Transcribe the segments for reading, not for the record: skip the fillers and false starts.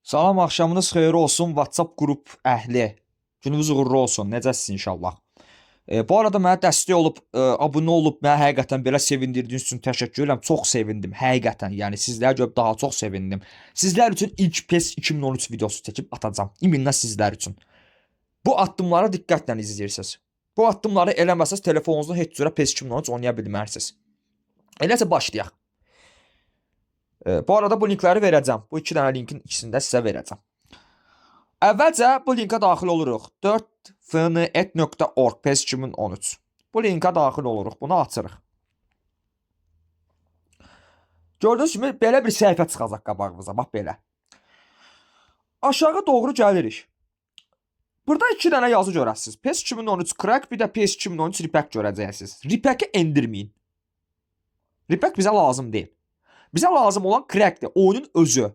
Salam, axşamınız xeyir olsun WhatsApp qrup əhli. Gününüz uğurlu olsun. Necəsiniz inşallah. Bu arada mənə dəstək olub, abunə olub, mənə həqiqətən belə sevindirdiyiniz üçün təşəkkür edirəm. Çox sevindim, həqiqətən. Yəni sizlərə görə daha çox sevindim. Sizlər üçün ilk PES 2013 videosu çəkib atacağam. İminlə sizlər üçün. Bu addımları diqqətlə izləyirsiniz. Bu addımları eləməsəz telefonunuzda heç cürə PES 2013 oynaya bilmərsiniz. Eləsə başlayaq. Bu arada bu linkləri verəcəm. Bu iki dənə linkin ikisini də sizə verəcəm. Əvvəlcə bu linkə daxil oluruq. 4fnet.org PES 2013. Bu linkə daxil oluruq. Bunu açırıq. Gördüyünüz kimi belə bir səhifə çıxacaq qabağımıza. Bax belə. Aşağı doğru gəlirik. Burada iki dənə yazı görəsiniz. PES 2013 crack, bir də PES 2013 repack görəcəksiniz. Repack'i endirməyin. Repack bizə lazım deyil. Bizə lazım olan crackdir, oyunun özü.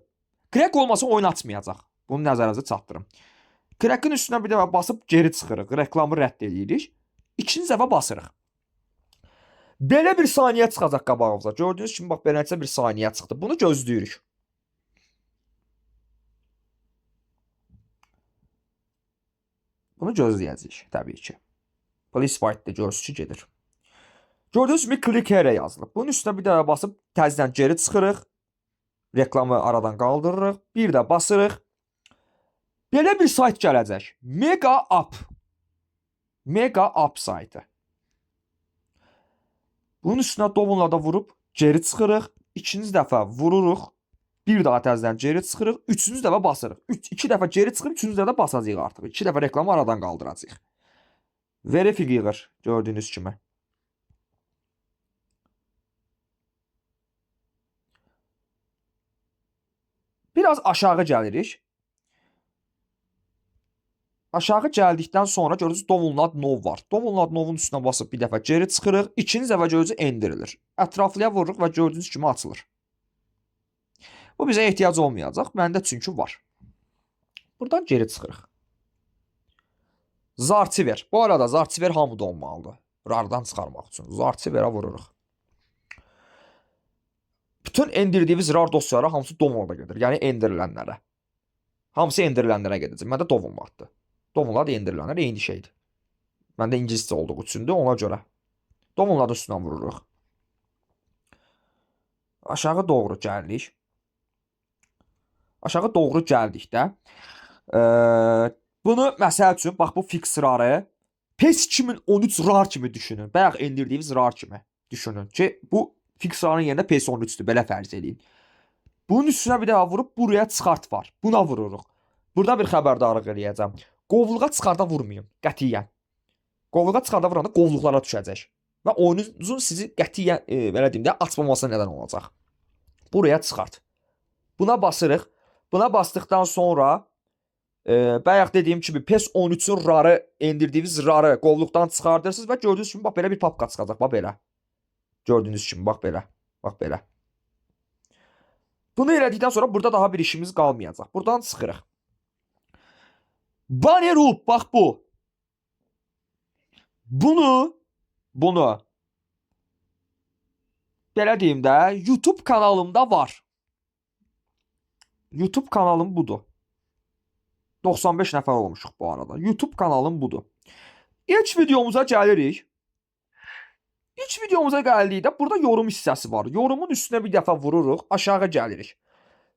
Crack olmasa oyun açmayacaq. Bunu nəzərinizə çatdırım. Crack'in üstünə bir dəfə basıb geri çıxırıq. Reklamı rədd edirik. İkinci dəfə basırıq. Belə bir saniyə çıxacaq qabağımıza. Gördüyünüz kimi bax beləncə bir saniyə çıxdı. Bunu gözləyirik. Bunu gözləyəcəyik təbii ki. Police fight-də görürsünüz ki gedir. Gördüyünüz kimi click here yazılıb. Bunun üstünə bir dəfə basıb təzədən geri çıxırıq. Reklamı aradan qaldırırıq. Bir də basırıq. Belə bir sayt gələcək. Mega Up. Mega Up saytı. Bunun üstünə dovunla da vurub geri çıxırıq. İkinci dəfə vururuq. Bir daha təzədən geri çıxırıq. Üçüncü dəfə basırıq. İki dəfə geri çıxıb, üçüncü dəfə basacağıq artıq. İki dəfə reklamı aradan qaldıracağıq. Verifik yığır gördüyünüz kimi. Biraz aşağı gəlirik. Aşağı gəldikdən sonra görürsünüz Download Now var. Download Now'un üstünə basıb bir dəfə geri çıxırıq. İkinci dəfə görürsünüz endirilir. Ətraflıya vururuq və gördüyünüz kimi açılır. Bu bizə ehtiyac olmayacaq. Məndə çünki var. Buradan geri çıxırıq. Zartiver. Bu arada Zartiver hamıda olmalıdır. RAR'dan çıxarmaq üçün. Zartiverə vururuq. Bütün endirdiyimiz RAR dosyaları hamısı download'a gedir. Yəni endirilənlərə. Hamısı endirilənlərə gedəcək. Məndə download'dır. Download endirilənlər eyni şeydir. Məndə ingiliscə olduğu üçündür, ona görə. Download üstündən vururuq. Aşağı doğru gəlirik. Aşağı doğru gəldikdə bunu məsəl üçün bax bu fix RAR-ı PES 2013 RAR kimi düşünün. Bayaq endirdiyimiz RAR kimi düşünün ki, bu fix RAR-ın yerində PES 13-dür. Belə fərz edin. Bunun üstünə bir daha vurub buraya çıxart var. Buna vururuq. Burada bir xəbərdarlıq eləyəcəm. Qovluğa çıxarda vurmayın. Qətiyyən. Qovluğa çıxarda vuranda qovluqlara düşəcək. Və oyununuzun sizi qətiyyən belə deyim də açmamasına nədən olacaq. Buraya çıxart. Buna basırıq. Buna basdıqdan sonra bayaq dediyim kimi PES 13-ün RAR-ı, endirdiyiniz RAR-ı qovluqdan çıxardırsınız və gördüyünüz kimi bax belə bir papka çıxacaq. Bax belə. Gördüyünüz kimi bax belə. Bax belə. Bunu elədikdən sonra burada daha bir işimiz qalmayacaq. Buradan çıxırıq. Banner up, bax bu. Bunu belə deyim də YouTube kanalımda var. YouTube kanalım budur. 95 nəfər olmuşuq bu arada. YouTube kanalım budur. İlk videomuza gəlirik. İlk videomuza gəldikdə burada yorum hissəsi var. Yorumun üstünə bir dəfə vururuq, aşağı gəlirik.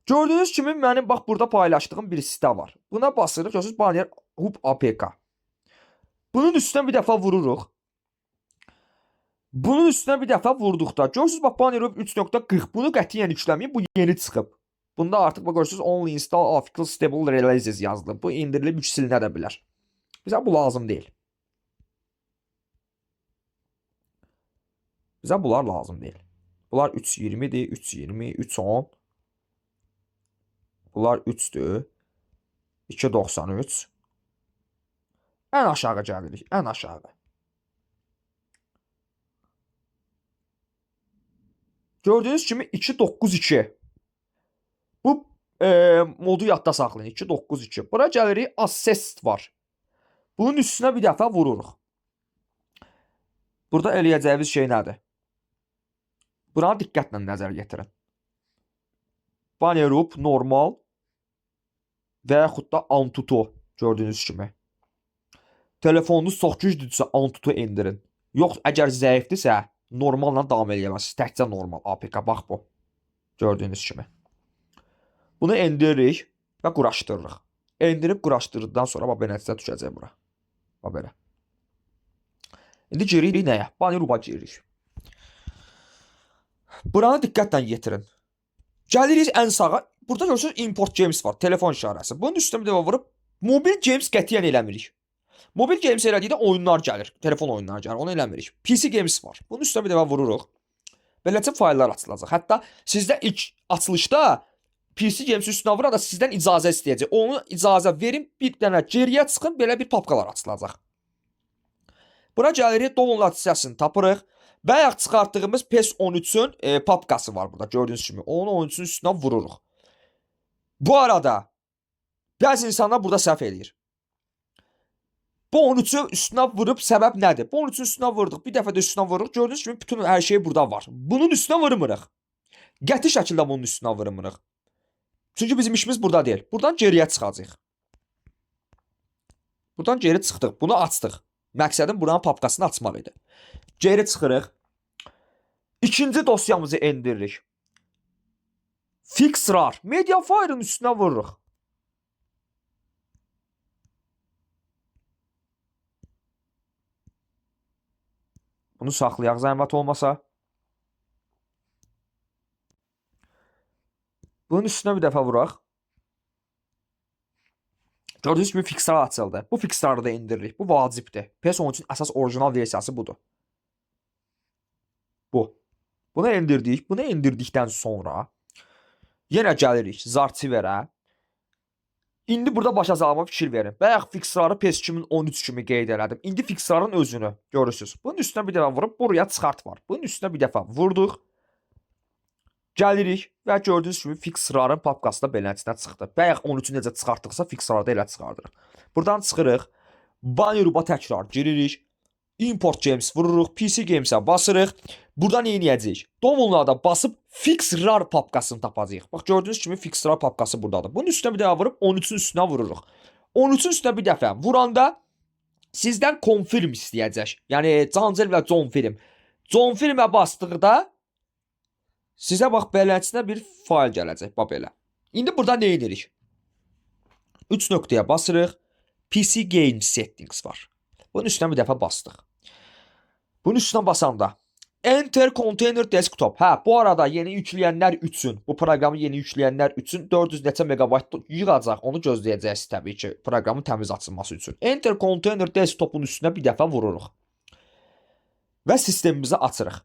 Gördüyünüz kimi mənim bax burada paylaşdığım bir sitə var. Buna basırıq, görürsünüz Banner Hub APK. Bunun üstünə bir dəfə vururuq. Bunun üstünə bir dəfə vurduqda görürsünüz bax Banner Hub 3.40. Bunu qətiyyən yükləməyin, bu yeni çıxıb. Bunda artıq bax görürsünüz only install official stable releases yazılıb. Bu indirilib silinə də bilər. Bizə bu lazım deyil. Bizə bunlar lazım deyil. Bunlar 3.20'dir, 3.20, 3.10. Bunlar 3'dür. 2.93. Ən aşağı gəlirik, ən aşağı. Gördüyünüz kimi 2.92. Bu modu yadda saxlayın. 2.92. Bura gəlirik, assist var. Bunun üstünə bir dəfə vururuq. Burada eləyəcəyimiz şey nədir? Buna diqqətlə nəzər yetirin. Banner up, normal. və yaxud da Antutu gördüyünüz kimi. Telefonunuz çox güclüdürsə Antutu endirin. Yox, əgər zəifdirsə normalla davam eləməlisiniz. Təkcə normal APK bax bu. Gördüyünüz kimi. Bunu endiririk və quraşdırırıq. Endirib quraşdırdıqdan sonra bax belə nəticə düşəcək bura. Bax belə. İndi giririk nəyə? Baniruba giririk. Buranı diqqətlə yetirin. Gəlirik ən sağa. Burada görürsünüz import games var. Telefon işarəsi. Bunun üstünə bir dəfə vurub mobil games qətiyyən eləmirik. Mobil games elədikdə oyunlar gəlir. Telefon oyunları gəlir. Onu eləmirik. PC games var. Bunun üstünə bir dəfə vururuq. Beləcə fayllar açılacaq. Hətta sizdə ilk açılışda PC games üstünə vura da sizdən icazə istəyəcək. Onu icazə verin, bir dənə geriyə çıxın, belə bir papkalar açılacaq. Bura gəlirik, download hissəsini tapırıq. Bayaq çıxartdığımız PES 13-ün papkası var burada gördüyünüz kimi. Onu oyuncusunun üstünə vururuq. Bu arada bəzi insanlar burada səhv eləyir. Bu 13-ü üstünə vurub səbəb nədir? Bu 13-ün üstünə vurduq, bir dəfə də üstünə vururuq. Gördüyünüz kimi bütün hər şey burada var. Bunun üstünə vurmuruq. Qəti şəkildə bunun üstünə vurmuruq. Çünki bizim işimiz burada deyil. Buradan geriyə çıxacağıq. Buradan geri çıxdıq. Bunu açdıq. Məqsədim buranın papkasını açmaq idi. Geri çıxırıq. İkinci dosyamızı endiririk. Fixrar. Mediafire'ın üstünə vururuq. Bunu saxlayaq zəhmət olmasa. Bunun üstünə bir dəfə vuraq. Gördüyünüz kimi Fixrar açıldı. Bu Fixrarı da indiririk. Bu vacibdir. PES 13-ün əsas orijinal versiyası budur. Bu. Bunu indirdik. Bunu indirdikdən sonra yenə gəlirik Zarchiverə. İndi burada başa salama fikir verin. Bayaq Fixrarı PES 2013 kimi qeyd elədim. İndi Fixrarın özünü görürsünüz. Bunun üstünə bir dəfə vurub buraya çıxart var. Bunun üstünə bir dəfə vurduq. Gəlirik və gördüyünüz kimi Fixrarın papkası da beləsinə çıxdı. Bayaq 13-ü necə çıxartdıqsa Fixrarı da elə çıxardırıq. Buradan çıxırıq. Baniruba təkrar giririk. Import games vururuq. PC games'ə basırıq. Buradan nə edəcəyik? Download'a basıb Fixrar papkasını tapacağıq. Bax gördüyünüz kimi Fixrar papkası buradadır. Bunun üstünə bir dəfə vurub 13-ün üstünə vururuq. 13-ün üstünə bir dəfə vuranda sizdən confirm istəyəcək. Yəni Cancel və John Film. John Filmə basdıqda sizə bax beləsinə bir fayl gələcək. Bax belə. İndi burada nə edirik? 3 nöqtəyə basırıq. PC Game Settings var. Bunun üstünə bir dəfə bastıq. Bunun üstünə basanda Enter Container Desktop. Hə, bu arada yeni yükləyənlər üçün, bu proqramı yeni yükləyənlər üçün 400 neçə megabayt yığacaq. Onu gözləyəcəksiniz təbii ki, proqramın təmiz açılması üçün. Enter Container Desktop'un üstünə bir dəfə vururuq. Və sistemimizi açırıq.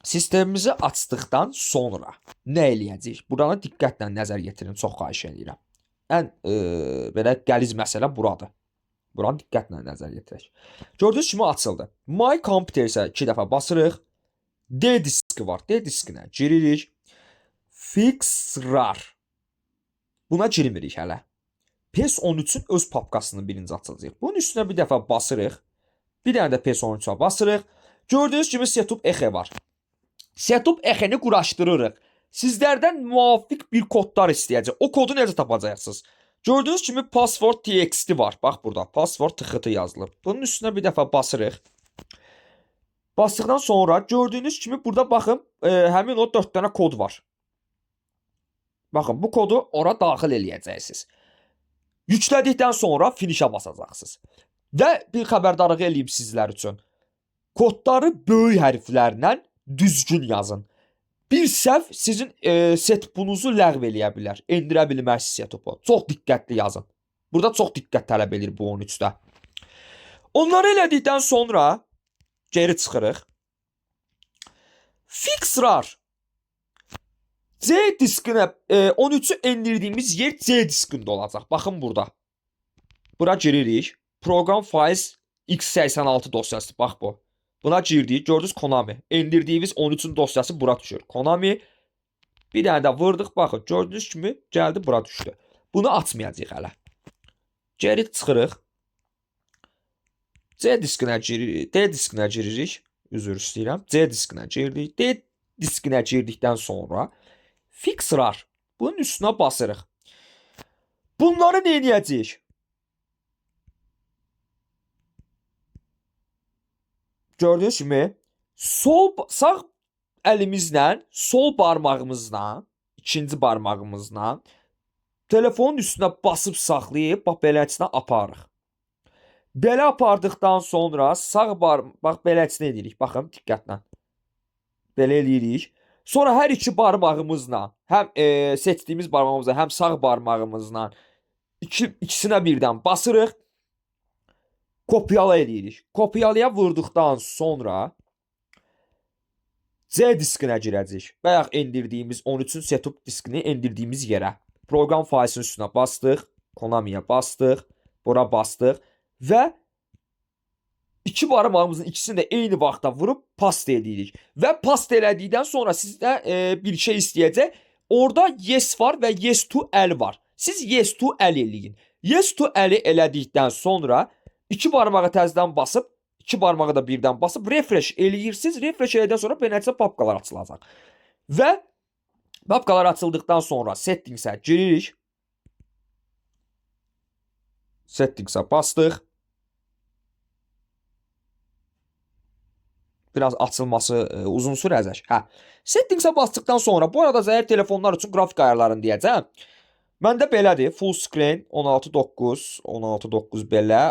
Sistemimizi açdıqdan sonra nə eləyəcəyik? Buranı diqqətlə nəzər yetirin, çox xahiş edirəm. Ən belə qəliz məsələ buradır. Buranı diqqətlə nəzər yetirək. Gördüyünüz kimi açıldı. My Computer isə 2 dəfə basırıq. D diski var. D diskinə giririk. Fixrar. Buna girmirik hələ. PES 13-ün öz papkasını birinci açacağıq. Bunun üstünə bir dəfə basırıq. Bir dənə də PES 13-ə basırıq. Gördüyünüz kimi Setup Exe var. Setup Exe-ni quraşdırırıq. Sizlərdən müvafiq bir kodlar istəyəcək. O kodu necə tapacaqsınız? Gördüyünüz kimi password txt var. Bax burada password txt yazılıb. Bunun üstünə bir dəfə basırıq. Basdıqdan sonra gördüyünüz kimi burada baxın həmin o 4 dənə kod var. Baxın bu kodu ora daxil eləyəcəksiniz. Yüklədikdən sonra finishə basacaqsınız. Və bir xəbərdarlıq eləyim sizlər üçün. Kodları böyük hərflərlə düzgün yazın. Bir səhv sizin setupunuzu ləğv eləyə bilər. Endirə bilməzsiniz setupu. Çox diqqətli yazın. Burada çox diqqət tələb edir bu 13-də. Onları elədikdən sonra geri çıxırıq. Fixrar. C diskinə 13-ü endirdiyimiz yer C diskində olacaq. Baxın burada. Bura giririk. Program Files x86 dosyası. Bax bu. Buna girdik. Gördünüz Konami. Endirdiyimiz 13-ün dosyası bura düşür. Konami. Bir dənə də vurduq. Baxın. Gördüyünüz kimi gəldi bura düşdü. Bunu açmayacağıq hələ. Geri çıxırıq. C diskinə giririk. D diskinə giririk. Üzr istəyirəm. C diskinə girdik. D diskinə girdikdən sonra Fixrar. Bunun üstünə basırıq. Bunları nə edəcəyik? Gördüyünüz kimi sağ əlimizlə, sol barmağımızla, ikinci barmağımızla telefonun üstünə basıb saxlayıb bax beləsinə aparırıq. Belə apardıqdan sonra bax beləsinə edirik. Baxın diqqətlə. Belə eləyirik. Sonra hər iki barmağımızla, həm seçdiyimiz barmağımızla, həm sağ barmağımızla ikisinə birdən basırıq. Kopyala eləyirik. Kopyalaya vurduqdan sonra C diskinə girəcəyik. Bayaq endirdiyimiz 13-cü setup diskini endirdiyimiz yerə. Proqram faylının üstünə bastıq. Konamiyə bastıq. Bura bastıq. Və iki barmağımızın ikisini də eyni vaxtda vurub past edirik. Və past elədikdən sonra sizdə bir şey istəyəcək. Orada yes var və yes to əl var. Siz yes to əl eləyin. Yes to əli elədikdən sonra iki barmağı təzədən basıb, iki barmağı da birdən basıb refresh eləyirsiniz. Refresh elədikdən sonra beləliklə papkalar açılacaq. Və papkalar açıldıqdan sonra settingsə giririk. Settingsə bastıq. Biraz açılması uzun sürəcək. Settingsə basdıqdan sonra bu arada zəif telefonlar üçün qrafik ayarlarını deyəcəm. Məndə belədir. Full screen 16:9, 16:9 belə.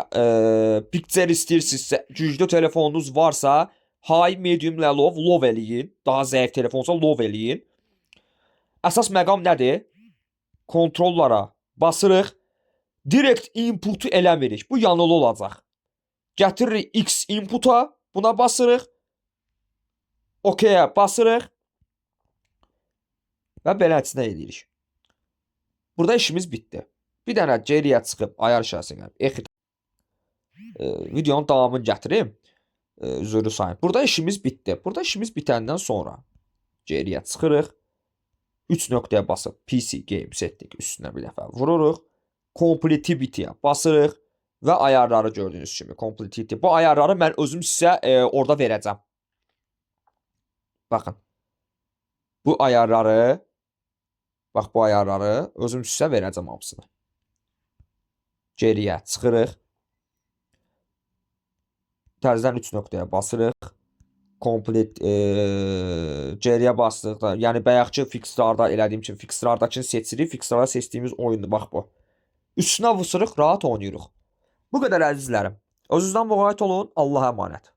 Picture istəyirsinizsə, güclü telefonunuz varsa, high, medium ilə low eləyin. Daha zəif telefonsa low eləyin. Əsas məqam nədir? Kontrollara basırıq. Direkt inputu eləmirik. Bu yanılı olacaq. Gətiririk X inputa, buna basırıq. OK-yə basırıq. Və beləsinə edirik. Burada işimiz bitdi. Bir dənə geriyə çıxıb ayar işarəsini videonun davamını gətirim. Üzrlü sayın. Burada işimiz bitdi. Burada işimiz bitəndən sonra geriyə çıxırıq. 3 nöqtəyə basıb PC game setting üstünə bir dəfə vururuq. Compatibility-yə basırıq və ayarları gördüyünüz kimi compatibility. Bu ayarları mən özüm sizə orada verəcəm. Baxın. Bu ayarları özüm sizə verəcəm hamısını. Geriyə çıxırıq. Təzədən 3 nöqtəyə basırıq. Complete geriyə basdıqda, yəni bayaqki fixlərdə elədiyim kimi fixlərdakini seçirik. Fixlərdə seçdiyimiz oyundur, bax bu. Üstünə vursuruq, rahat oynayırıq. Bu qədər əzizlərim. Özünüzdən müğayət olun. Allah'a əmanət.